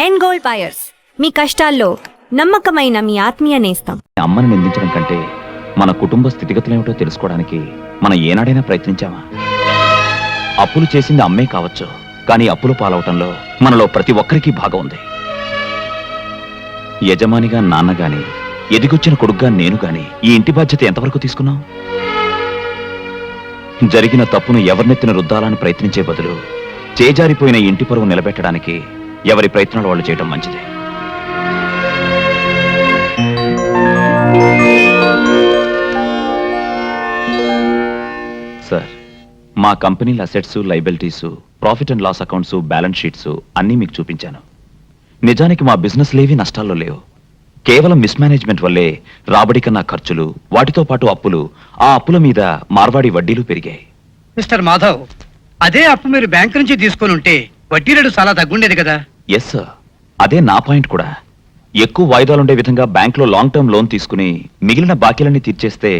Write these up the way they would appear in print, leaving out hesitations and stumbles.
End gold buyers, మీ కష్టాల్లో నమ్మకమైన మీ ఆత్మీయ నేస్తం. అమ్మని నిందించడం కంటే మన కుటుంబ స్థితిగతులేమిటో తెలుసుకోవడానికి మనం ఏనాడైనా ప్రయత్నించామా? అప్పులు చేసింది అమ్మే కావచ్చు, కానీ అప్పులు పాలవటంలో మనలో ప్రతి ఒక్కరికి భాగం ఉంది. యజమానిగా నాన్న గాని, ఎదిగొచ్చిన కొడుగ్గా నేను గాని ఈ ఇంటి బాధ్యత ఎంతవరకు తీసుకున్నాం? జరిగిన తప్పును ఎవరినెత్తిన రుద్దాలని ప్రయత్నించే బదులు చేజారిపోయిన ఇంటి పరువు నిలబెట్టడానికి ఎవరి ప్రయత్నాలు వాళ్ళు చేయడం మంచిది. సార్, మా కంపెనీల assets, liabilities, profit and loss accounts, balance sheets అన్నీ మీకు చూపించాను. నిజానికి మా బిజినెస్ లేవి నష్టాల్లో లేవు. కేవలం మిస్మేనేజ్మెంట్ వల్లే రాబడి కన్నా ఖర్చులు, వాటితో పాటు అప్పులు, ఆ అప్పుల మీద మార్వాడి వడ్డీలు పెరిగాయి. మిస్టర్ మాధవ్, అదే అప్పు మీరు బ్యాంక్ నుంచి తీసుకొని ఉంటే వడ్డీ రేటు చాలా తగ్గుండేది కదా. ఎస్ సార్, అదే నా పాయింట్ కూడా. ఎక్కువ వాయిదాలుండే విధంగా బ్యాంకులో లాంగ్ టర్మ్ లోన్ తీసుకుని మిగిలిన బాకీలన్నీ తీర్చేస్తే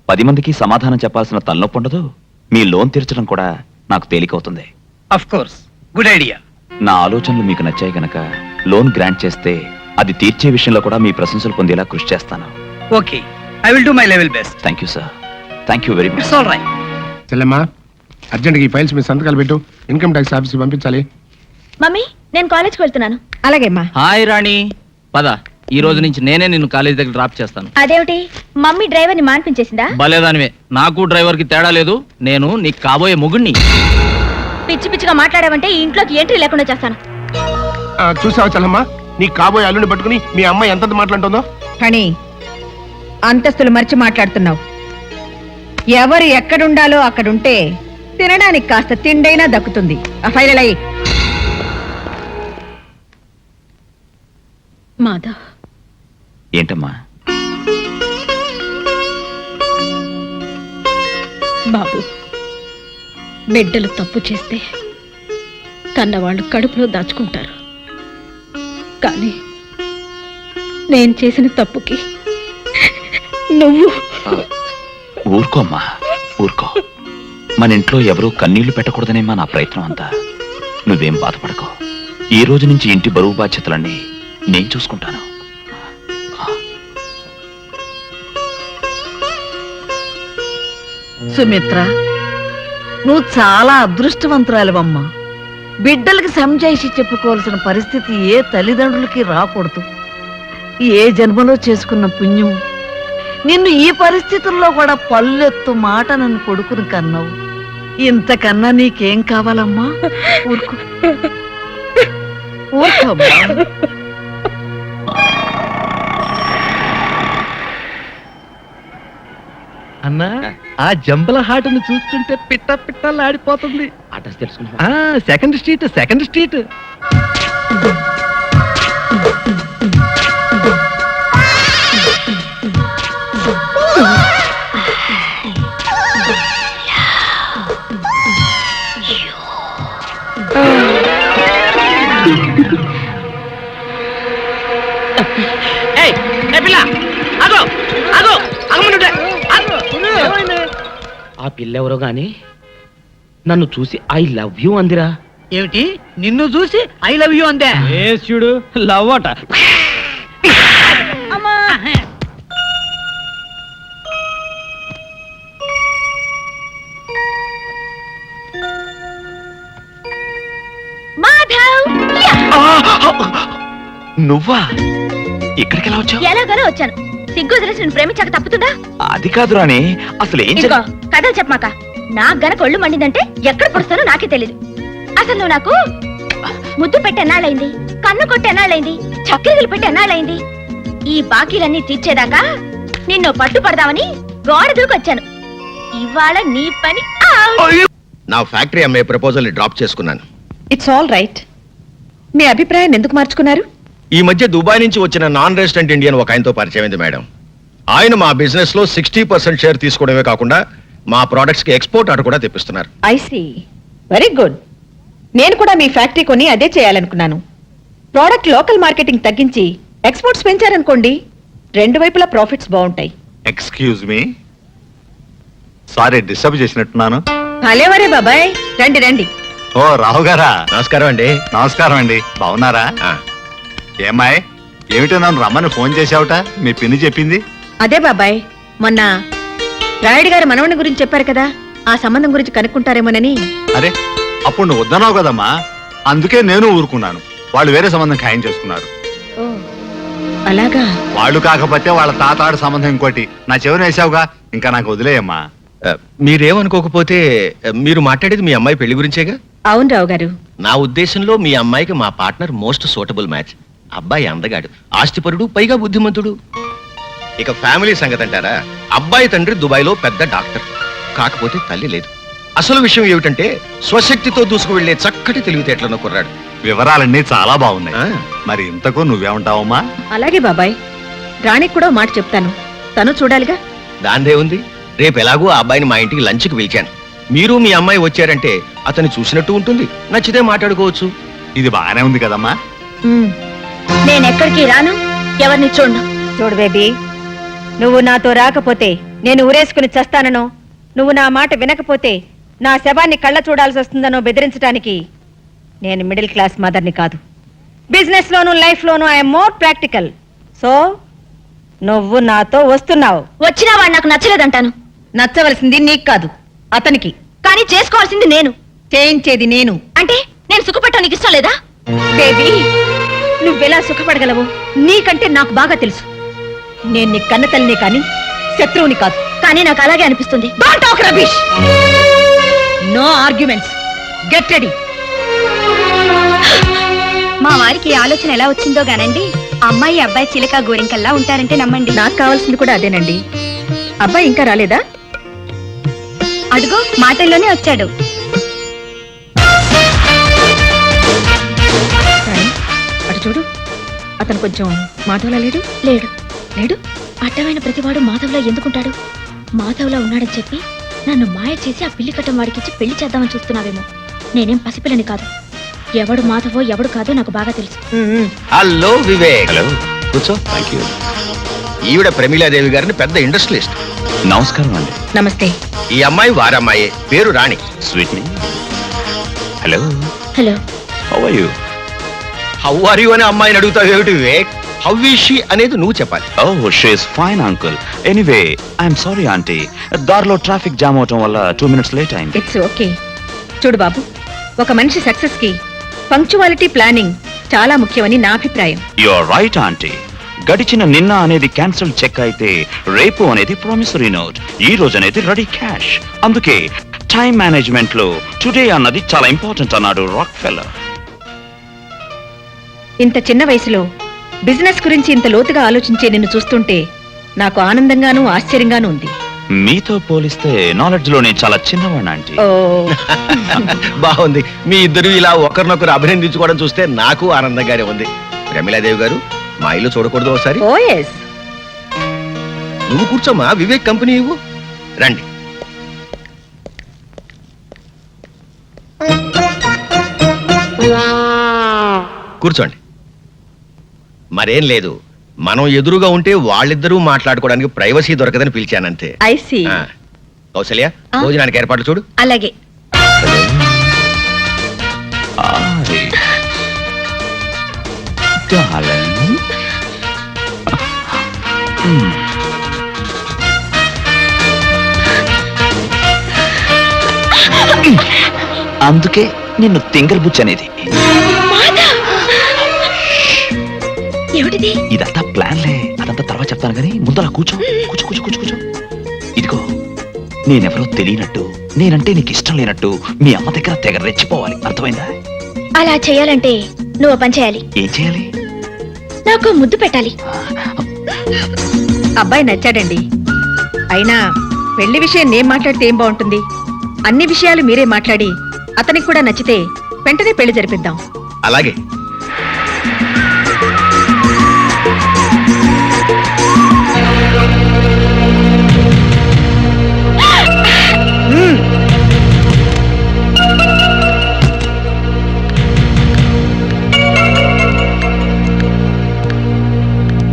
10 మందికి సమాధానం చెప్పాల్సిన తలనొప్పి ఉండదు. మీ లోన్ తీర్చడం కూడా నాకు తేలికవుతుంది. Of course, good idea. నా ఆలోచనలు మీకు నచ్చాయి గనక లోన్ గ్రాంట్ చేస్తే అది తీర్చే విషయంలో కూడా మీ ప్రశంసలు పొందేలా కృషి చేస్తాను. Okay, I will do my level best. Thank you sir, thank you very much. It's all right. చెల్లెమ్మా, అర్జెంట్గా ఈ ఫైల్స్ మీ సంతకాలు పెట్టు. ఇన్కమ్ ట్యాక్స్ ఆఫీస్కి పంపించాలి. మమ్మీ, నేను కాలేజ్కి వెళ్తున్నాను. అలాగేమ్మా. హాయ్ రాణి, పద. ఈ రోజు నుంచి నేనే నిన్ను కాలేజ్ దగ్గర డ్రాప్ చేస్తాను. అదేమిటి, మమ్మీ డ్రైవర్ని మాన్పించేసిందా? భలేదానివే, నాకు డ్రైవర్ కి తేడా లేదు. నేను నీకు కాబోయే మొగుణ్ణి. పిచ్చి పిచ్చిగా మాట్లాడావంటే ఈ ఇంట్లోకి ఎంట్రీ లేకుండా చేస్తాను. చూసావా చెల్లమ్మా, నీ కాబోయే అల్లుని పట్టుకుని మీ అమ్మాయి ఎంత మాట్లాడుతుందో. కానీ అంతస్తులు మర్చి మాట్లాడుతున్నావు. ఎవరు ఎక్కడుండాలో అక్కడుంటే తినడానికి కాస్త తిండైనా దక్కుతుంది. ఆ ఫైల్ అయ్యి. మాధవ్, ఏంటమ్మా? బాబు, బిడ్డలు తప్పు చేస్తే కన్నవాళ్ళు కడుపులో దాచుకుంటారు. కానీ నేను చేసిన తప్పుకి నువ్వు ఊరుకోమ్మా, ఊరుకో. మన ఇంట్లో ఎవరూ కన్నీళ్లు పెట్టకూడదనేమా నా ప్రయత్నం అంతా. నువ్వేం బాధపడకో. ఈ రోజు నుంచి ఇంటి బరువు బాధ్యతలన్నీ నేను చూసుకుంటాను. సుమిత్ర, నువ్వు చాలా అదృష్టవంతురాలివమ్మా. బిడ్డలకి సంజాయిషి చెప్పుకోవాల్సిన పరిస్థితి ఏ తల్లిదండ్రులకి రాకూడదు. ఏ జన్మలో చేసుకున్న పుణ్యం నిన్ను ఈ పరిస్థితుల్లో కూడా పల్లెత్తు మాట నన్ను కొడుకుని కన్నావు. ఇంతకన్నా నీకేం కావాలమ్మా? ఊరుకో, ఊరుకోమ్మా. అన్నా, ఆ జంబల హాటను చూస్తుంటే పిట్ట పిట్టలాడిపోతుంది. అడ్రస్ తెలుసుకున్నా? Second street, second street. ఆ పిల్లెవరో గాని నన్ను చూసి ఐ లవ్ యూ అందిరా. ఏమిటి, నిన్ను చూసి ఐ లవ్ యూ అందే? చూడు, లవ్ అట. నువ్వా? ఇక్కడికి ఎలా వచ్చావు? ఎలాగోలా వచ్చాను. సిగ్గు వదిలేసి నేను ప్రేమించాక తప్పుతుందా? అది కాదు రాణి, అసలు ఏం ఇదిగో, కథలు చెప్పమాక. నాకు గనక ఒళ్ళు మండిందంటే ఎక్కడ కొడుస్తానో నాకే తెలీదు. అసలు నువ్వు నాకు ముద్దు పెట్టి ఎన్నాళ్ళైంది, కన్ను కొట్టి ఎన్నాళ్ళైంది, చక్కెరలు పెట్టి ఎన్నాళ్ళైంది. ఈ బాకీలన్నీ తీర్చేదాకా నిన్ను పట్టుపడదామని గోడ దూకొచ్చాను. ఇవాళ నీ పని. నా ఫ్యాక్టరీ అమ్మే ప్రపోజల్ ని డ్రాప్ చేసుకున్నాను. It's all right. మీ అభిప్రాయాన్ని ఎందుకు మార్చుకున్నారు? ఈ మధ్య దుబాయ్ నుంచి వచ్చిన నాన్ రెసిడెంట్ ఇండియన్ ఒక ఆయనతో పరిచయం అయింది మేడం. ఆయన మా బిజినెస్ లో 60% షేర్ తీసుకోవడమే కాకుండా మా ప్రొడక్ట్స్ కి ఎక్స్పోర్ట్ ఆర్డర్ కూడా తెప్పిస్తున్నారు. I see, very good. నేను కూడా మీ ఫ్యాక్టరీ కొని అదే చేయాలనుకున్నాను. ప్రోడక్ట్ లోకల్ మార్కెటింగ్ తగ్గించి ఎక్స్పోర్ట్స్ పెంచారనుకోండి, రెండు వైపులా ప్రాఫిట్స్ బాగుంటాయి. ఎక్స్క్యూజ్ మీ, సారీ డిస్టర్బ్ చేసినట్టున్నాను. భలేవరే బాబాయ్, రండి రండి. ఓ రావు గారా, నమస్కారం అండి. నమస్కారం అండి, బాగున్నారా? ఏమాయ్ ఏమిటో నన్ను రమ్మని ఫోన్ చేసావుట మీ పిన్ని చెప్పింది. అదే బాబాయ్, మొన్న రాయుడు గారి మనవని గురించి చెప్పారు కదా, ఆ సంబంధం గురించి కనుక్కుంటారేమోనని. అరే అప్పుడు నువ్వు వద్దన్నావు కదమ్మా, అందుకే నేను ఊరుకున్నాను. వాళ్ళు వేరే సంబంధం ఖాయం చేసుకున్నారు. ఓ, అలాగా. వాళ్ళు కాకపోతే వాళ్ళ తాతాడు సంబంధం ఇంకోటి నా చెవిని వేసావుగా, ఇంకా నాకు వదిలేయమ్మా. మీరేమనుకోకపోతే మీరు మాట్లాడేది మీ అమ్మాయి పెళ్లి గురించేగా. అవును రావు గారు. నా ఉద్దేశంలో మీ అమ్మాయికి మా పార్ట్నర్ మోస్ట్ సూటబుల్ మ్యాచ్. అబ్బాయి అందగాడు, ఆస్తిపరుడు, పైగా బుద్ధిమంతుడు. ఇక ఫ్యామిలీ సంగతి అంటారా, అబ్బాయి తండ్రి దుబాయ్లో పెద్ద డాక్టర్, కాకపోతే తల్లి లేదు. అసలు విషయం ఏమిటంటే స్వశక్తితో దూసుకు వెళ్లే చక్కటి తెలివితేటలను కుర్రాడు. వివరాలన్నీ చాలా బాగున్నాయి. ఆ. మరి ఇంతకు నువ్వేమంటావమ్మా? అలాగే బాబాయ్, రాణికి కూడా ఓ మాట చెప్తాను, తను చూడాలిగా. దాందే ఉంది. రేపు ఎలాగో ఆ అబ్బాయిని మా ఇంటికి లంచ్కి పిలిచాను. మీరు మీ అమ్మాయి వచ్చారంటే అతన్ని చూసినట్టు ఉంటుంది, నచ్చితే మాట్లాడుకోవచ్చు. ఇది బాగానే ఉంది కదమ్మా. నేనెక్కడికి రాను, ఎవరిని చూడను. చూడు బేబీ, నువ్వు నాతో రాకపోతే నేను ఊరేసుకుని చస్తాననో, నువ్వు నా మాట వినకపోతే నా శవాన్ని కళ్ళ చూడాల్సి వస్తుందనో బెదిరించడానికి నేను మిడిల్ క్లాస్ మదర్ని కాదు. Business loan, life loan I'm more practical. So నువ్వు నాతో వస్తున్నావు. వచ్చినా వాడు నాకు నచ్చలేదంటాను. నచ్చవలసింది నీకు కాదు, అతనికి. కానీ చేసుకోవాల్సింది నేను. చేయించేది నేను. అంటే నేను సుఖపట్టడం నీకు ఇష్టం లేదా? బేబీ, నువ్వెలా సుఖపడగలవు నీకంటే నాకు బాగా తెలుసు. నేను నీ కన్న తల్లిని కాని శత్రువుని కాదు. కానీ నాకు అలాగే అనిపిస్తుంది. Don't talk rubbish. No arguments. Get ready. మా వారికి ఈ ఆలోచన ఎలా వచ్చిందో గానండి, అమ్మాయి అబ్బాయి చిలక గోరింకల్లా ఉంటారంటే నమ్మండి. నాకు కావాల్సింది కూడా అదేనండి. అబ్బాయి ఇంకా రాలేదా? అడుగు, మాటల్లోనే వచ్చాడు. రాణి, అటు చూడు, అతను కొంచెం మాధవలా లేడు. లేడు. లేడు? అడ్డమైన ప్రతివాడు మాధవ్లా ఎందుకుంటాడు? మాధవ్లా ఉన్నాడని చెప్పి నన్ను మాయ చేసి ఆ పిల్లి కట్టం వాడికిచ్చి పెళ్లి చేద్దామని చూస్తున్నావేమో. నేనేం పసిపిల్లని కాదు. ఎవడు మాధవో ఎవడు కాదో నాకు బాగా తెలుసు. హలో వివేక్. హలో, కూర్చో. Thank you. ఈవిడ ప్రమీలాదేవి గారిని పెద్ద ఇండస్ట్రియలిస్ట్. నమస్కారం అండి. నమస్తే. ఈ అమ్మాయి వారమ్మాయే, పేరు Rani. Sweet me. Hello, hello. How are you? How are you అని అమ్మాయిని అడుగుతావు ఏమిటి వివేక్? హౌ ఈజ్ షీ అనేది నువ్వు చెప్పాలి. Oh, she is fine uncle. Anyway I'm sorry aunty, దారిలో ట్రాఫిక్ జామ్ అవటం వల్ల 2 minutes లేట్ అయింది. It's okay. చూడు బాబు, ఒక మనిషి సక్సెస్ కి పంక్చువాలిటీ, ప్లానింగ్ చాలా ముఖ్యమని నా అభిప్రాయం. You are right aunty. గడిచిన నిన్న అనేది క్యాన్సిల్ చెక్ అయితే రేపు అనేది ప్రామిసరీ నోట్, ఈ రోజు అనేది రెడీ క్యాష్. అందుకే టైం మేనేజ్మెంట్ లో టుడే అన్నది చాలా ఇంపార్టెంట్ అన్నాడు రాక్ ఫెల్లర్. ఇంత చిన్న వయసులో బిజినెస్ గురించి ఇంత లోతుగా ఆలోచించే నిన్ను చూస్తుంటే నాకు ఆనందంగానూ ఆశ్చర్యంగానూ ఉంది. మీతో పోలిస్తే నాలెడ్జ్ లో నేను చాలా చిన్నవాడిని ఆంటీ. ఓ, బాగుంది. మీ ఇద్దరు ఇలా ఒకరినొకరు అభినందించుకోవడం చూస్తే నాకు ఆనందంగానే ఉంది. ప్రమీలాదేవి గారు, మా ఇల్లు చూడకూడదు ఒకసారి? ఓ ఎస్. నువ్వు కూర్చోమ్మా, వివేక్ కంపెనీ ఇవ్వు. రండి. కూర్చోండి. మరేం లేదు, మనం ఎదురుగా ఉంటే వాళ్ళిద్దరూ మాట్లాడుకోవడానికి ప్రైవసీ దొరకదని పిలిచానంతే. I see. ఆ, కౌసల్య, భోజనానికి ఏర్పాట్లు చూడు. అలాగే. Hi. Darling. అందుకే నిన్ను తింగల్ బుచ్చి అనేది. ఏమిటిది? ఇదంతా ప్లాన్లే, అదంతా తర్వాత చెప్తాను కానీ ముందు అలా కూర్చో. కూర్చో కూర్చో కూర్చో కూర్చో. ఇదిగో, నేనెవరో తెలియనట్టు, నేనంటే నీకు ఇష్టం లేనట్టు మీ అమ్మ దగ్గర తెగ రెచ్చిపోవాలి, అర్థమైందా? అలా చేయాలంటే నువ్వు పని చేయాలి. ఏం చేయాలి? నాకు ముద్దు పెట్టాలి. అబ్బాయి నచ్చాడండి. అయినా పెళ్లి విషయం నేను మాట్లాడితే ఏం బాగుంటుంది? అన్ని విషయాలు మీరే మాట్లాడి అతనికి కూడా నచ్చితే వెంటనే పెళ్లి జరిపిద్దాం. అలాగే.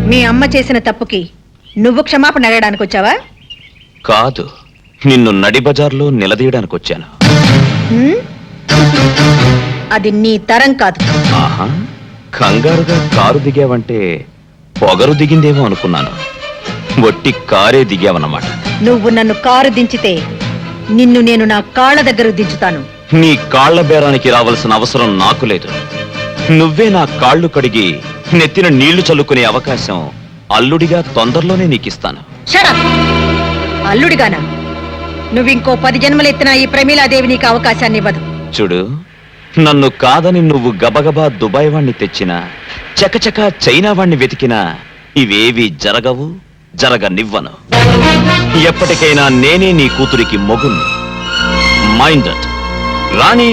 మీ అమ్మ చేసిన తప్పుకి నువ్వు క్షమాపణ అడగడానికి వచ్చావా? కాదు, నిన్ను నడి బజార్లో నిలదీయడానికి వచ్చాను. హ్మ్? అది నీ తరం కాదు. ఆహా, కంగారుగా కారు దిగావంటే పొగరు దిగిందేమో అనుకున్నాను. వట్టి కారే దిగావన్నమాట. నువ్వు నన్ను కారు దించితే నిన్ను నేను నా కాళ్ళ దగ్గర దించుతాను. నీ కాళ్ల బేరానికి రావాల్సిన అవసరం నాకు లేదు. నువ్వే నా కాళ్ళు కడిగి నెత్తిన నీళ్లు చల్లుకునే అవకాశం అల్లుడిగా తొందరలోనే నీకిస్తాను. షడప్! అల్లుడిగానా? నువ్వింకో 10 జన్మలెత్తినా ఈ ప్రమీలాదేవి నీకు అవకాశాన్ని ఇవ్వదు. చూడు, నన్ను కాదని నువ్వు గబగబా దుబాయ్ వాణ్ణి తెచ్చినా, చకచక చైనా వాణ్ణి వెతికినా ఇవేవి జరగవు, జరగనివ్వను. ఎప్పటికైనా నేనే నీ కూతురికి మొగుణ్ణి. Mind it. Rani,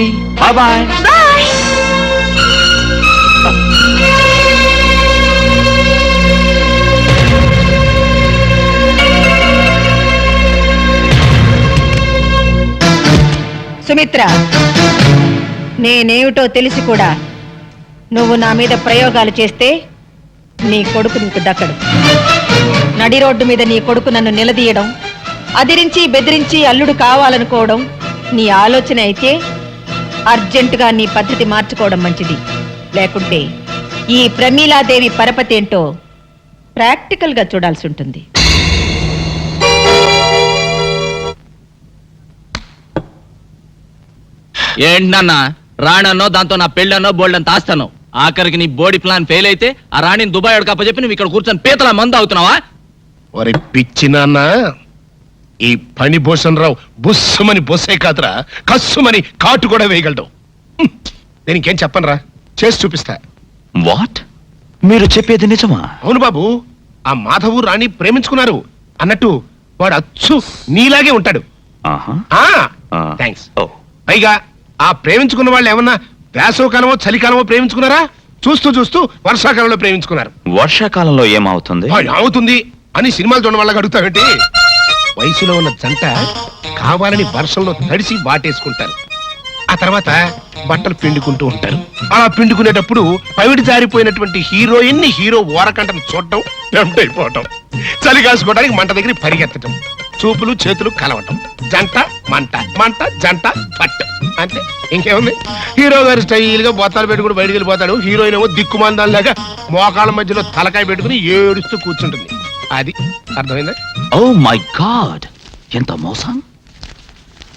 bye. Sumitra, నేనేమిటో తెలిసి కూడా నువ్వు నా మీద ప్రయోగాలు చేస్తే నీ కొడుకు నీకు దక్కడు. నడి రోడ్డు మీద నీ కొడుకు నన్ను నిలదీయడం, అదిరించి బెదిరించి అల్లుడు కావాలనుకోవడం నీ ఆలోచన అయితే అర్జెంటుగా నీ పద్ధతి మార్చుకోవడం మంచిది. లేకుంటే ఈ ప్రమీలాదేవి పరపతి ఏంటో ప్రాక్టికల్ గా చూడాల్సి ఉంటుంది. ఏంటన్నా రాణన్నో దాంతో నా పెళ్ళన్నో బోల్డంత ఆస్తాను. ఆఖరికి నీ బోడీ ప్లాన్ ఫెయిల్ అయితే ఆ రాణిని దుబాయ్ అప్పచెప్పి నువ్వు ఇక్కడ కూర్చొని పీతల మందు అవుతున్నావా? ఒరే పిచ్చి నాన్న, ఈ పని భూషణ్ రావు బుస్సుమని బొస్సే కాదురా, కస్సుమని కాటు కూడా వేయగలడు. దీనికి ఏం చెప్పనరా, చేసి చూపిస్తా. వాట్? మీరు చెప్పేది నిజమా? అవును బాబు, ఆ మాధవు రాణి ప్రేమించుకున్నారు అన్నట్టు వాడు అచ్చు నీలాగే ఉంటాడు. థ్యాంక్స్. పైగా ఆ ప్రేమించుకున్న వాళ్ళు ఏమన్నా వేసవకాలమో చలికాలమో ప్రేమించుకున్నారా? చూస్తూ చూస్తూ వర్షాకాలంలో ప్రేమించుకున్నారు. వర్షాకాలంలో ఏమవుతుంది? అవుతుంది అని సినిమాలు చూడడం వల్ల అడుగుతావేంటి? వయసులో ఉన్న జంట కావాలని వర్షంలో తడిసి వాటేసుకుంటారు. ఆ తర్వాత బట్టలు పిండుకుంటూ ఉంటారు. అలా పిండుకునేటప్పుడు పవిడి జారిపోయినటువంటి హీరోయిన్ ని హీరో ఓరకంటను చూడటం, టెంప్ట్ అయిపోవటం, చలి కాసుకోవడానికి మంట దగ్గర పరిగెత్తటం, చూపులు చేతులు కలవటం, జంట మంట, మంట జంట పట్టు. అంటే ఇంకేముంది? హీరో గారు స్టైల్ గా బొత్తాలు పెట్టుకుని బయటికి వెళ్ళిపోతాడు. హీరోయిన్ ఏమో దిక్కుమాందాల్లాగా మోకాళ్ళ మధ్యలో తలకాయ పెట్టుకుని ఏడుస్తూ కూర్చుంటుంది. అది అర్థమైందా? ఓ మై గాడ్, ఎంత మోసం!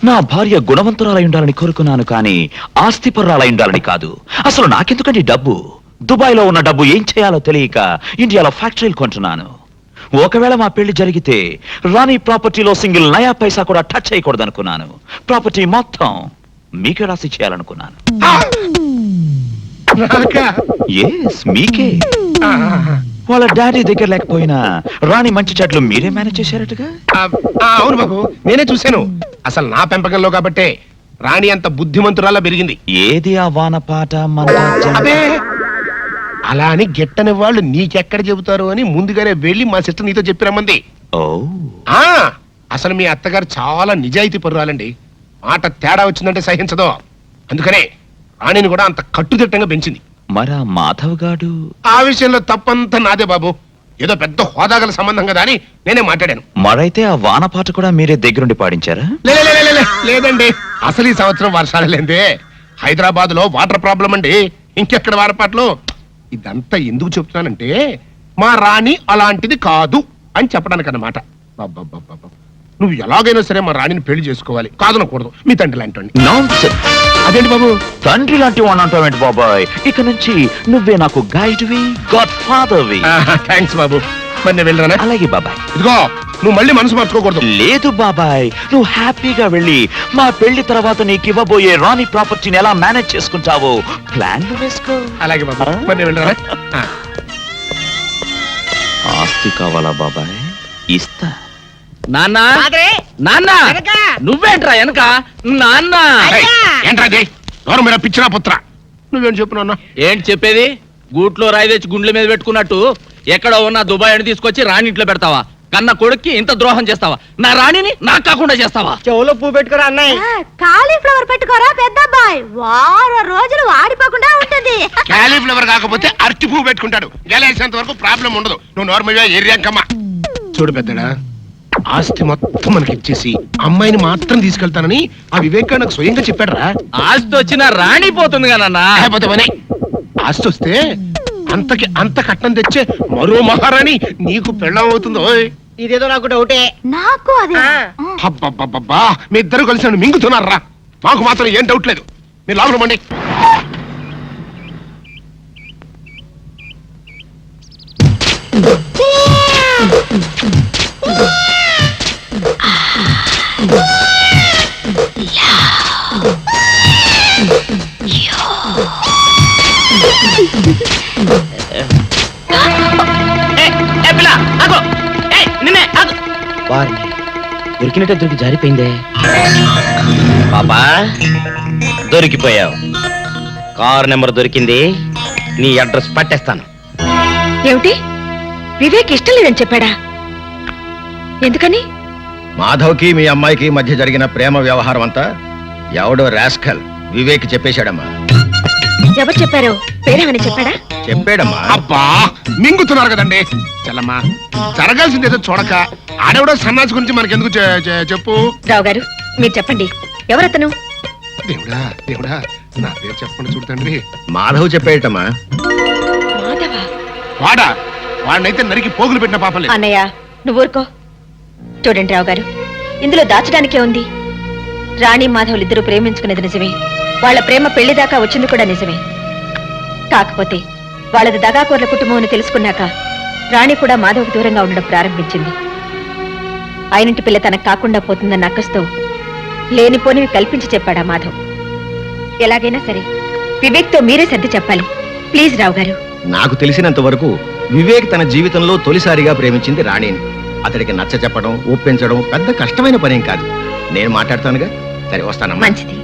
నా భార్య గుణవంతురాలై ఉండాలని కోరుకున్నాను, కానీ ఆస్తిపరురాలై ఉండాలని కాదు. అసలు నాకెందుకండి డబ్బు? దుబాయ్లో ఉన్న డబ్బు ఏం చేయాలో తెలియక ఇండియాలో ఫ్యాక్టరీలు కొంటున్నాను. ఒకవేళ మా పెళ్లి జరిగితే రాణి ప్రాపర్టీలో సింగిల్ నయా పైసా కూడా టచ్ చేయకూడదు అనుకున్నాను. ప్రాపర్టీ మొత్తం మీకే రాసి చేయాలనుకున్నాను. ఎస్, మీకే. వాళ్ళ డాడీ దగ్గర లేకపోయినా రాణి మంచి చెట్లు మీరే మేనేజ్ చేశారట్టుగా. అవును బాబు, నేనే చూశాను. అసలు నా పెంపకంలో కాబట్టే రాణి అంత బుద్ధిమంతురాలా పెరిగింది. ఏది ఆ వానపాట మన అదే అలా అని గిట్టని వాళ్ళు నీకెక్కడ చెబుతారు అని ముందుగానే వెళ్ళి మా సిస్టర్ నీతో చెప్పి రమ్మంది. ఓ, అసలు మీ అత్తగారు చాలా నిజాయితీ పరురాలండి. మాట తేడా వచ్చిందంటే సహించదు. అందుకనే రాణిని కూడా అంత కట్టుదిట్టంగా పెంచింది. మరా మాధవ్ గాడు? ఆ విషయంలో తప్పంతా నాదే బాబు. ఏదో పెద్ద హోదాగల సంబంధం కదా అని నేనే మాట్లాడాను. మరైతే ఆ వానపాట కూడా మీరే దగ్గరుండి పాడించారా? లేదండి, అసలు ఈ సంవత్సరం వర్షాలు లేదే. హైదరాబాద్ లో వాటర్ ప్రాబ్లం అండి. ఇంకెక్కడ వానపాటలు? ఇదంతా ఎందుకు చెప్తున్నానంటే మా రాణి అలాంటిది కాదు అని చెప్పడానికి అన్నమాట. నువ్వు ఎలాగైనా సరే మా రాణిని పెళ్లి చేసుకోవాలి, కాదనకూడదు. మీ తండ్రి లాంటి. అదేంటి బాబు తండ్రి లాంటి వాడిని అంటావేంటి బాబాయ్? ఇక నుంచి నువ్వే నాకు గైడ్ వి, గాడ్ ఫాదర్ వి. థ్యాంక్స్ బాబు. మరి నేను వెళ్ళరానా? అలాగే బాబాయ్. ఇదిగో, నువ్వు మళ్ళీ మనసు మార్చుకోకూడదు. లేదు బాబాయ్, నువ్వు హ్యాపీగా వెళ్ళి మా పెళ్లి తర్వాత నీకు ఇవ్వబోయే రాణి ప్రాపర్టీని ఎలా మేనేజ్ చేసుకుంటావో ప్లాన్లు వేసుకో. అలాగే బాబు, మరి నేను వెళ్ళరానా? ఆస్తి కావాలా బాబాయ్? ఇస్తా. నాన్న, నాన్న, నువ్వేంట్రా వెనక? నాన్న, ఏంట్రా ఎవరు మీరు పిచ్చినా పుత్ర? నువ్వేం చెప్పు నాన్న? ఏంటి చెప్పేది? గూట్లో రాయి తెచ్చి గుండెల మీద పెట్టుకున్నట్టు ఎక్కడో ఉన్న దుబాయ్ అని తీసుకొచ్చి రాణి ఇంట్లో పెడతావా? కన్న కొడుక్కి ఇంత ద్రోహం చేస్తావా? నా రాణిని నాకు కాకుండా చేస్తావా? చెవులో పువ్వు పెట్టుకోరా అన్నయ్య. కాలీఫ్లవర్ పెట్టుకోరా పెద్దబ్బాయి, వారం రోజులు వాడిపోకుండా ఉంటుంది. కాలీఫ్లవర్ కాకపోతే అరటి పువ్వు పెట్టుకుంటాడు. గెలేసేంత వరకు ప్రాబ్లం ఉండదు. నువ్వు నార్మల్గా ఏరియాకమ్మా. చూడు పెద్దడా, ఆస్తి మొత్తం మనకి ఇచ్చేసి అమ్మాయిని మాత్రం తీసుకెళ్తానని ఆ వివేక్ నాకు స్వయంగా చెప్పాడు రా. ఆస్తి వచ్చిన రాణి పోతుంది కదా. ఆస్తి వస్తే అంతకి అంత కట్నం తెచ్చే మరో మహారాణి నీకు పెళ్ళం అవుతుందో. ఇదేదో నాకు డౌటే. నాకు అదే అబ్బబ్బబ్బబ్బా మీ ఇద్దరు కలిసి నన్ను మింగుతున్నారా? మాకు మాత్రం ఏం డౌట్ లేదు. మీరు లోపల మండి. దొరికినట్టే దొరికి జారిపోయిందే. పాపా దొరికిపోయావు. కారు నెంబర్ దొరికింది. నీ అడ్రస్ పట్టేస్తాను. ఏమిటి వివేక్ ఇష్టం లేదని చెప్పాడా? ఎందుకని? మాధవ్కి మీ అమ్మాయికి మధ్య జరిగిన ప్రేమ వ్యవహారం అంతా ఎవడో రాస్కల్ వివేక్ చెప్పేశాడమ్మా. ఎవరు చెప్పారో పేరేమని చెప్పాడా? చెప్పాడమ్మా. అబ్బా మింగుతున్నారు కదండి. చల్లమ్మా జరగాల్సింది ఏదో చూడక ఆడెవడో సన్నాసి గురించి మనకెందుకు చెప్పు. రావు గారు మీరు చెప్పండి, ఎవరతను? దేవుడా దేవుడా నా పేరు చెప్పండి చూడండి. మాధవ్ చెప్పేటమ్మా. మాధవా? వాడా? వాడినైతే నరికి పోగులు పెట్టిన పాపం లేదు. అన్నయ్య నువ్వు ఊరుకో. చూడండి రావు గారు, ఇందులో దాచడానికే ఉంది. రాణి మాధవులు ఇద్దరు ప్రేమించుకునేది నిజమే. వాళ్ళ ప్రేమ పెళ్లి దాకా వచ్చింది కూడా నిజమే. కాకపోతే వాళ్ళది దగాకోర్ల కుటుంబం అని తెలుసుకున్నాక రాణి కూడా మాధవ్కు దూరంగా ఉండడం ప్రారంభించింది. ఆయనింటి పిల్ల తనకు కాకుండా పోతుందన్న అక్కస్తో లేనిపోనివి కల్పించి చెప్పాడా మాధవ్. ఎలాగైనా సరే వివేక్తో మీరే సర్ది చెప్పాలి ప్లీజ్ రావు గారు. నాకు తెలిసినంత వరకు వివేక్ తన జీవితంలో తొలిసారిగా ప్రేమించింది రాణిని. అతడికి నచ్చ చెప్పడం ఒప్పించడం పెద్ద కష్టమైన పనేం కాదు. నేను మాట్లాడతానుగా. సరే వస్తానమ్మా. మంచిది.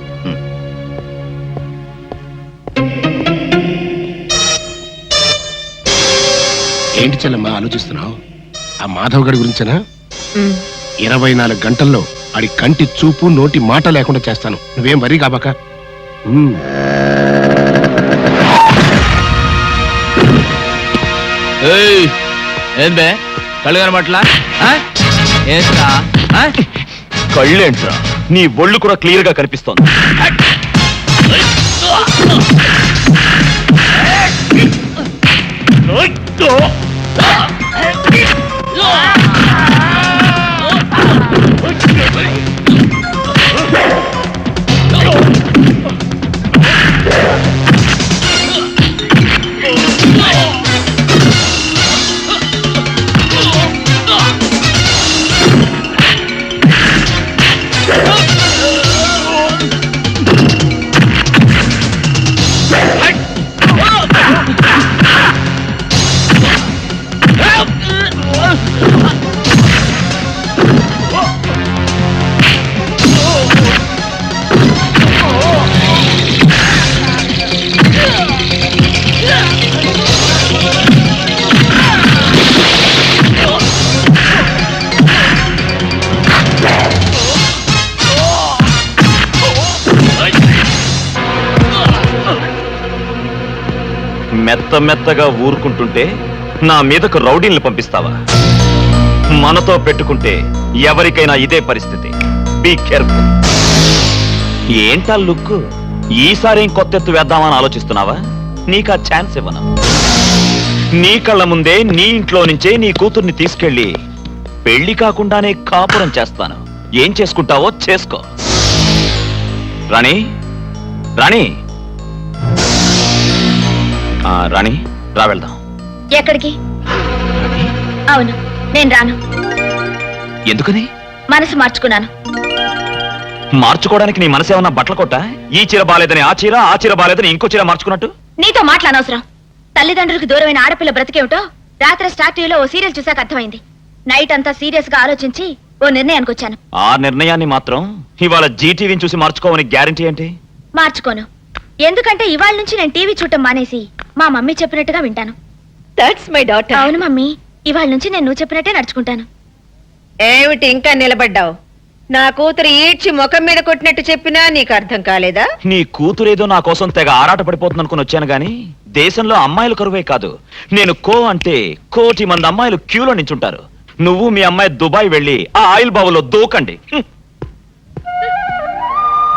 ఏంటి చెల్లమ్మా ఆలోచిస్తున్నావు? ఆ మాధవ్ గడి గురించేనా? ఉమ్. 24 గంటల్లో ఆడి కంటి చూపు నోటి మాట లేకుండా చేస్తాను. నువ్వేం వరీ కాబక. ఏం బే కళ్ళు కనబట్లా? కళ్ళేంట్రా, నీ ఒళ్ళు కూడా క్లియర్ గా కనిపిస్తోంది. మెత్తగా ఊరుకుంటుంటే నా మీదకు రౌడీల్ని పంపిస్తావా? మనతో పెట్టుకుంటే ఎవరికైనా ఇదే పరిస్థితి. Be careful. ఏంటా లుక్? ఈసారి కొత్త ఎత్తు వేద్దామని ఆలోచిస్తున్నావా? నీకు ఆ ఛాన్స్ ఇవ్వను. నీ కళ్ళ ముందే నీ ఇంట్లో నుంచే నీ కూతుర్ని తీసుకెళ్లి పెళ్లి కాకుండానే కాపురం చేస్తాను. ఏం చేసుకుంటావో చేసుకో. రాణి రాణి రాణి రా వెళ్దాం. ఎక్కడికి? అవును నేను రాను. ఎందుకని? మనసు మార్చుకున్నాను. మార్చుకోవడానికి నీ మనసు ఏమన్నా బట్టల కొట్ట? ఈ చీర బాలేదని ఆ చీర బాలేదని ఇంకో చీర మార్చుకున్నట్టు? నీతో మాట్లాడనవసరం. తల్లిదండ్రులకు దూరమైన ఆడపిల్ల బ్రతికేమిటో రాత్రి స్టార్ టీవీలో ఓ సీరియల్ చూసాక అర్థమైంది. నైట్ అంతా సీరియస్ గా ఆలోచించి ఓ నిర్ణయానికి వచ్చాను. ఆ నిర్ణయాన్ని మాత్రం ఇవాళ జీటీవీని చూసి మార్చుకోవని గ్యారంటీ ఏంటి? మార్చుకోను. ఎందుకంటే ఇవాళ నుంచి నేను టీవీ చూడటం మానేసి మా మమ్మీ చెప్పినట్టుగా వింటాను. That's my daughter. అవును మమ్మీ, ఇవాళ నుంచి నేను నువ్వు చెప్పినట్టే నడుచుకుంటాను. ఏమిటి ఇంకా నిలబడ్డావు? నా కూతురు ఈడ్చి ముఖం మీద కొట్టినట్టు చెప్పినా నీకు అర్థం కాలేదా? నీ కూతురేదో నా కోసం తెగ ఆరాట పడిపోతుంది అనుకుని వచ్చాను గాని దేశంలో అమ్మాయిలు కరువే కాదు. నేను అంటే 1 కోటి మంది అమ్మాయిలు క్యూలో నించుంటారు. నువ్వు మీ అమ్మాయి దుబాయ్ వెళ్ళి ఆ ఆయిల్ బావులో దూకండి.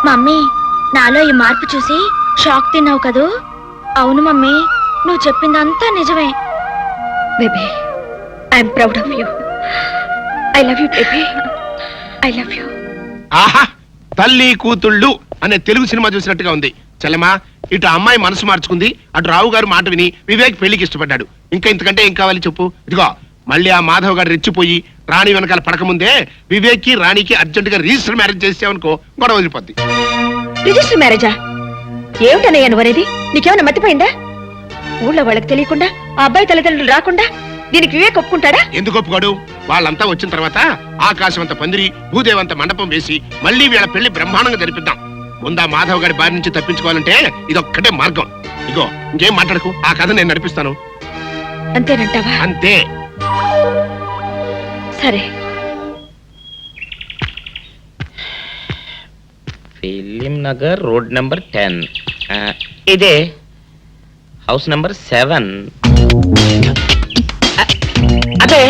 మమ్మీ, నాలో ఈ మార్పు చూసి షాక్ తిన్నావు కదూ? అవును మమ్మీ, నువ్వు చెప్పిందంతా నిజమే. Baby I'm proud of you. I love you baby, I love you. ఆహా, తల్లి కూతుళ్ళు అనే తెలుగు సినిమా చూసినట్టుగా ఉంది. చెల్లెమా, ఇటు అమ్మాయి మనసు మార్చుకుంది, అటు రావు గారు మాట విని వివేక్ పెళ్లికి ఇష్టపడ్డాడు. ఇంకా ఇంతకంటే ఏం కావాలి చెప్పు. ఇదిగో మళ్ళీ ఆ మాధవ్ గారు రెచ్చిపోయి రాణి వెనకాల పడకముందే వివేక్ కి రాణికి అర్జెంట్ గా రిజిస్టర్ మ్యారేజ్ చేసావనుకో గొడవ వదిలిపోద్ది. రిజిస్టర్ మ్యారేజా? ఏమిటనయ్యా నువ్వనేది? నీకేమైనా మతిపోయిందా? ఊళ్ళో వాళ్ళకి తెలియకుండా ఆ అబ్బాయి తల్లిదండ్రులు రాకుండా దీనికి వివేక్ ఒప్పుకుంటాడా? ఎందుకు ఒప్పుకోడు? వాళ్ళంతా వచ్చిన తర్వాత ఆకాశం అంత పందిరి, భూదేవంత మండపం వేసి మళ్ళీ వీళ్ళ పెళ్లి బ్రహ్మాండంగా జరిపిద్దాం. ముందా మాధవ్ గారి బారి నుంచి తప్పించుకోవాలంటే ఇదొక్కటే మార్గం. ఇగో ఇంకేం మాట్లాడకు, ఆ కథ నేను నడిపిస్తాను. అంతేనంటావా? అంతే. సరే. Film Nagar road number 10. ఇదే హౌస్ నెంబర్ 7. అదే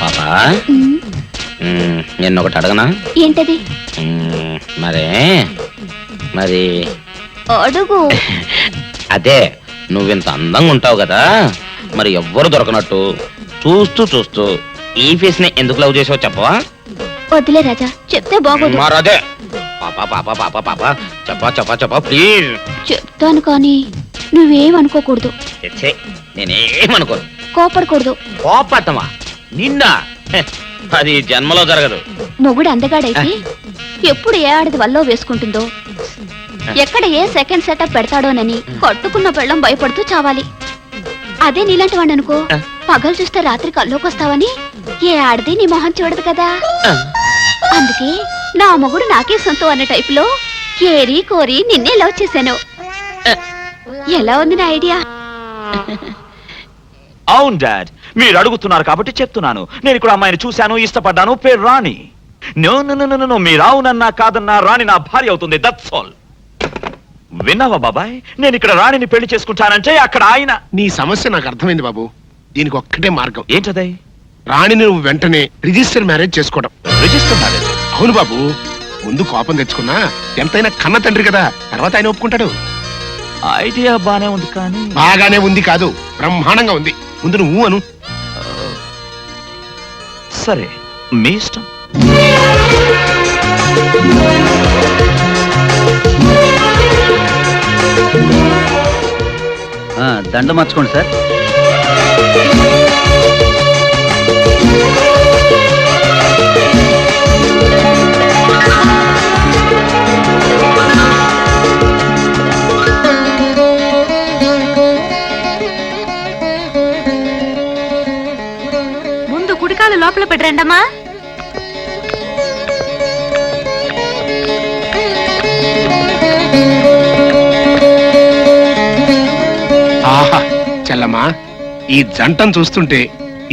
పాపా, నేను ఒకటి అడగనా? ఏంటది? మరి అడుగు. అదే నువ్వింత అందంగా ఉంటావు కదా, మరి ఎవ్వరు దొరకనట్టు చూస్తూ చూస్తూ ఈ ఫేస్ ని ఎందుకు లవ్ చేసావు చెప్పవా? వద్దులే రాజా, చెప్తే బాగోదు. మరదే పాపా పాపా పాపా పాపా చెప్పా చెప్పా చెప్పా ప్లీజ్. చెప్తాను కానీ నువ్వేమనుకోకూడదు. నేనేమనుకోను. కోపడకూడదు. కోపడతామా? నిన్న అది జన్మలో జరగదు. మొగుడు అందగాడైతే ఎప్పుడు ఏ ఆడది వల్లో వేసుకుంటుందో, ఎక్కడ ఏ సెకండ్ సెటప్ పెడతాడోనని కట్టుకున్న పెళ్ళం భయపడుతూ చావాలి. అదే నీలాంటి వాడు అనుకో, పగలు చూస్తే రాత్రి కల్లోకొస్తావని ఏ ఆడది నీ మొహం చూడదు కదా. అందుకే నా మొగుడు నాకే సొంతం అన్న టైప్ లో ఏరి కోరి నిన్నే లవ్ చేశాను. ఎలా ఉంది నా ఐడియా? అవును డాడ్, మీరు అడుగుతున్నారు కాబట్టి చెప్తున్నాను. నేను ఇక్కడ అమ్మాయిని చూశాను, ఇష్టపడ్డాను, పేరు రాణి. నో నో నో నో, మీరు అవునన్నా కాదన్నా రాణి నా భార్య అవుతుంది. That's all. విన్నావా బాబాయ్, నేను ఇక్కడ రాణిని పెళ్లి చేసుకుంటానంటే అక్కడ ఆయన. నీ సమస్య నాకు అర్థమైంది బాబు. దీనికి ఒక్కటే మార్గం. ఏంటదై? రాణిని నువ్వు వెంటనే రిజిస్టర్ మ్యారేజ్ చేసుకోవడం. Register marriage? అవును బాబు. ముందు కోపం తెచ్చుకున్నా ఎంతైనా కన్న తండ్రి కదా, తర్వాత ఆయన ఒప్పుకుంటాడు. ఐడియా బానే ఉంది కానీ. బాగానే ఉంది కాదు, బ్రహ్మాండంగా ఉంది. ముందు నువ్వు అను. సరే, మీ ఇష్టం. దండ మార్చుకోండి సార్. ముందు కుడికాలు లోపల పెట్టరండమ్మా. ఆహా చెల్లమ్మా, ఈ జంటను చూస్తుంటే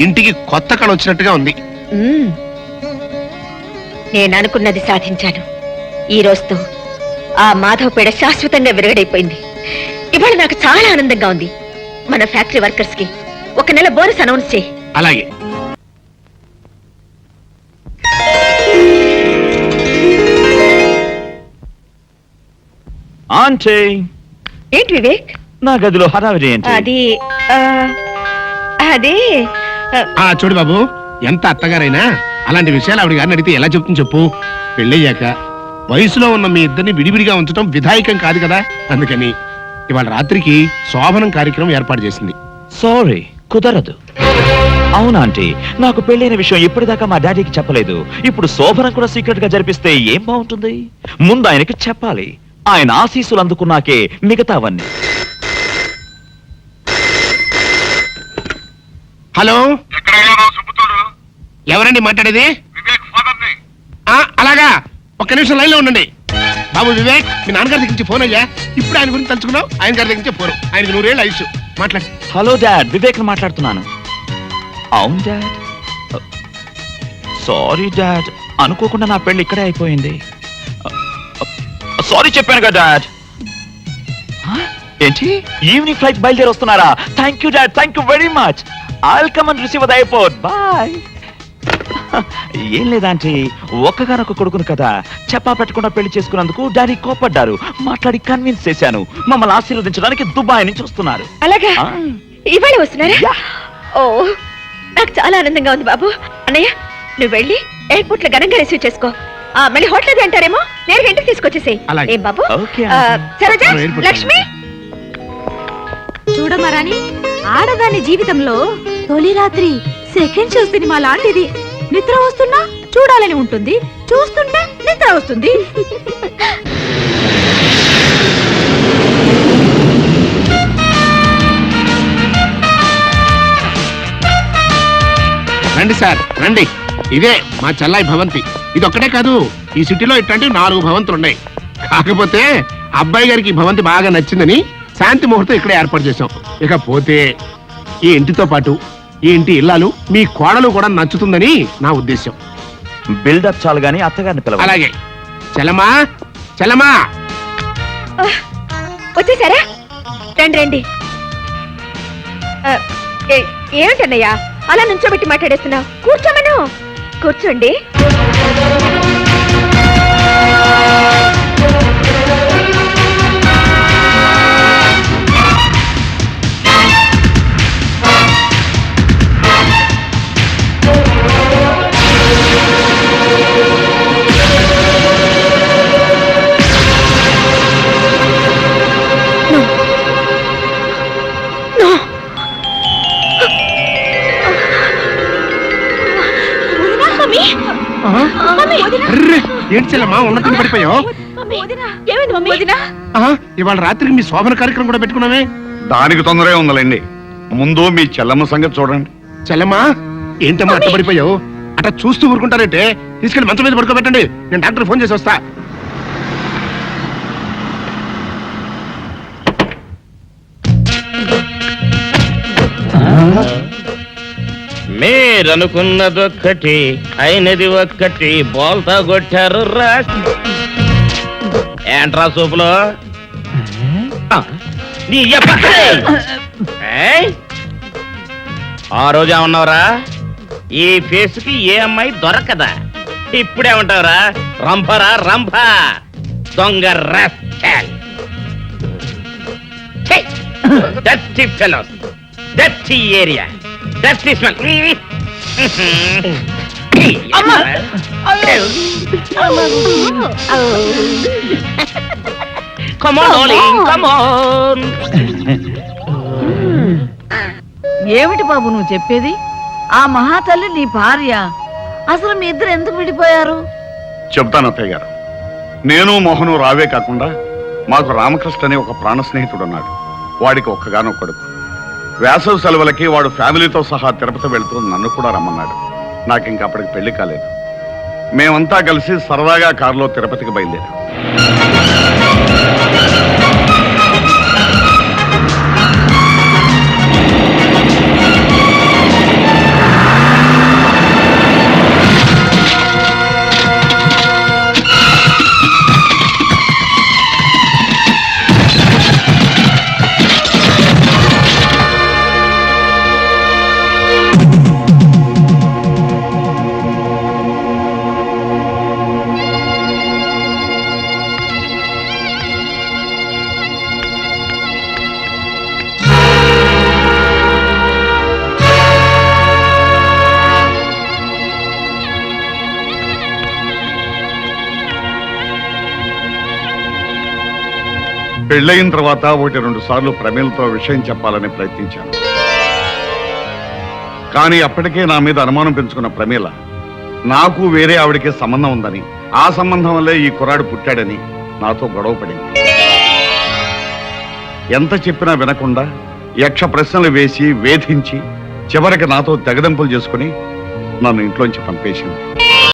ఇంటికి కొత్త కళ వచ్చినట్టుగా ఉంది. నేను అనుకున్నది సాధించాను. ఈ రోజుతో ఆ మాధవ్ పేడ శాశ్వతంగా విరగడైపోయింది. ఇవాళ నాకు చాలా ఆనందంగా ఉంది. మన ఫ్యాక్టరీ వర్కర్స్ కి 1 నెల బోనస్ అనౌన్స్ చేయి. అలాగే. ఆంటీ, ఏంటి వివేక్? నా గదిలో హడావిడి ఏంటి? అది అది చూడు బాబు, ఎంత అత్తగారైనా అలాంటి విషయాలు ఆవిడ గారిని అడిగితే ఎలా చెప్తుంది చెప్పు. పెళ్ళయ్యాక వయసులో ఉన్న మీ ఇద్దరిని విడివిడిగా ఉంచడం విధాయకం కాదు కదా. అందుకని ఇవాళ రాత్రికి శోభనం కార్యక్రమం ఏర్పాటు చేసింది. సారీ, కుదరదు. అవునాంటీ, నాకు పెళ్ళైన విషయం ఇప్పటిదాకా మా డాడీకి చెప్పలేదు. ఇప్పుడు శోభనం కూడా సీక్రెట్ గా జరిపిస్తే ఏం బాగుంటుంది? ముందు ఆయనకి చెప్పాలి. ఆయన ఆశీస్సులు అందుకున్నాకే మిగతావన్నీ. హలో, ఎవరండి మాట్లాడేది? అలాగా, ఒక్క నిమిషం లైన్ లో ఉండండి. బాబు వివేక్, మీ నాన్నగారి దగ్గర నుంచి ఫోన్ అయ్యా. ఇప్పుడు ఆయన గురించి తలుచుకున్నావు. ఆయన గారి దగ్గర నుంచి ఫోన్. ఆయనకి 100 ఏళ్ళ ఆయుష్. మాట్లాడు. హలో డాడ్, వివేక్ మాట్లాడుతున్నాను. అవును డాడ్. సారీ డాడ్, అనుకోకుండా నా పెళ్లి ఇక్కడే అయిపోయింది. సారీ చెప్పాను కదా డాడ్. ఏంటి ఈవినింగ్ ఫ్లైట్ బయలుదేరి వస్తున్నారా? Thank you dad, thank you very much. I'll come and receive the airport. Bye. ఏం లేదంటే ఒక్కగానొక్క కొడుకును కదా, చెప్పా పెట్టకుండా పెళ్లి చేసుకున్నందుకు డాడీ కోపడ్డారు. మాట్లాడి కన్విన్స్ చేశాను. మమ్మల్ని ఆశీర్వదించడానికి దుబాయ్ నుంచి వస్తున్నారు. అలాగా ఇవాళ వస్తున్నారా? ఓ, నాకు చాలా ఆనందంగా ఉంది బాబు. అన్నయ్య, నువ్వు వెళ్ళి ఎయిర్పోర్ట్ లో ఘనంగా రిసీవ్ చేసుకో. మళ్ళీ హోటల్ అది అంటారేమో, నేరుగా ఇంటికి తీసుకొచ్చేసేయ్. అలాగే. ఏం బాబు? Okay, సరోజా, ఎయిర్పోర్ట్ లక్ష్మి, చూడమరాని, ఆడదాని జీవితంలో తొలి రాత్రి సెకండ్ షో సినిమా లాంటిది. నిద్ర వస్తున్నా చూడాలని ఉంటుంది, చూస్తుంటే నిద్ర వస్తుంది. రండి సార్, రండి. ఇదే మా చెల్లాయి భవంతి. ఇది ఒక్కటే కాదు, ఈ సిటీలో ఇట్లాంటి 4 భవంతులు ఉన్నాయి. కాకపోతే అబ్బాయి గారికి ఈ భవంతి బాగా నచ్చిందని శాంతి ముహూర్తం ఇక్కడే ఏర్పాటు చేశాం. ఇకపోతే ఈ ఇంటితో పాటు ఈ ఇంటి ఇల్లాలు మీ కోడలు కూడా నచ్చుతుందని నా ఉద్దేశం. బిల్డప్ చాలు గానీ అత్తగారిని పిలవాలి. అలాగే. చలమా, చలమా. వచ్చేసారా? రండి రండి. ఏమిటన్నయ్యా అలా నుంచోబెట్టి మాట్లాడేస్తున్నావు? కూర్చోమను. కూర్చోండి. అర్రే, ఏంటి చెల్లమ్మా ఉన్నట్టు పడిపోయావు? ఏమైంది మమ్మీ? ఇవాళ రాత్రికి మీ శోభన కార్యక్రమం కూడా పెట్టుకున్నామే. దానికి తొందరే ఉందండి. ముందు మీ చెల్లమ్మ సంగతి చూడండి. చెల్లమ్మా, ఏంటమ్మా అట్ట పడిపోయావు? అట్లా చూస్తూ ఊరుకుంటారంటే తీసుకెళ్లి మంచం మీద పడుకోబెట్టండి. నేను డాక్టర్ ఫోన్ చేసి వస్తా. మీరనుకున్నదొక్కటి అయినది ఒక్కటి, బోల్తా కొట్టారు రా. ఏంట్రా సూపులో నీ ఆ రోజు ఏమన్నావురా? ఈ ఫేస్ కి ఏ అమ్మాయి దొరకదా? ఇప్పుడేమంటావురా? రంభరా రంభ, దొంగ rascal. Dirty fellows, dirty area, dirty smell. Come on, darling, come on. ఏమిటి బాబు నువ్వు చెప్పేది? ఆ మహాతల్లి నీ భార్య. అసలు మీ ఇద్దరు ఎందుకు విడిపోయారు? చెప్తాను అత్తయ్య గారు. నేను మోహను రావే కాకుండా మాకు రామకృష్ణ అనే ఒక ప్రాణ స్నేహితుడున్నాడు. వాడికి ఒక్కగానొక్క కొడుకు. వేసవి సెలవులకి వాడు ఫ్యామిలీతో సహా తిరుపతి వెళ్తూ నన్ను కూడా రమ్మన్నాడు. నాకు ఇంకా అప్పటికి పెళ్లి కాలేదు. మేమంతా కలిసి సరదాగా కారులో తిరుపతికి బయలుదేరాం. పెళ్ళయిన తర్వాత 1-2 సార్లు ప్రమీలతో విషయం చెప్పాలని ప్రయత్నించాను. కానీ అప్పటికే నా మీద అనుమానం పెంచుకున్న ప్రమీల నాకు వేరే ఆవిడకే సంబంధం ఉందని, ఆ సంబంధం వల్లే ఈ కుర్రాడు పుట్టాడని నాతో గొడవ పడింది. ఎంత చెప్పినా వినకుండా యక్ష ప్రశ్నలు వేసి వేధించి చివరికి నాతో తెగదెంపులు చేసుకుని నన్ను ఇంట్లోంచి పంపేసింది.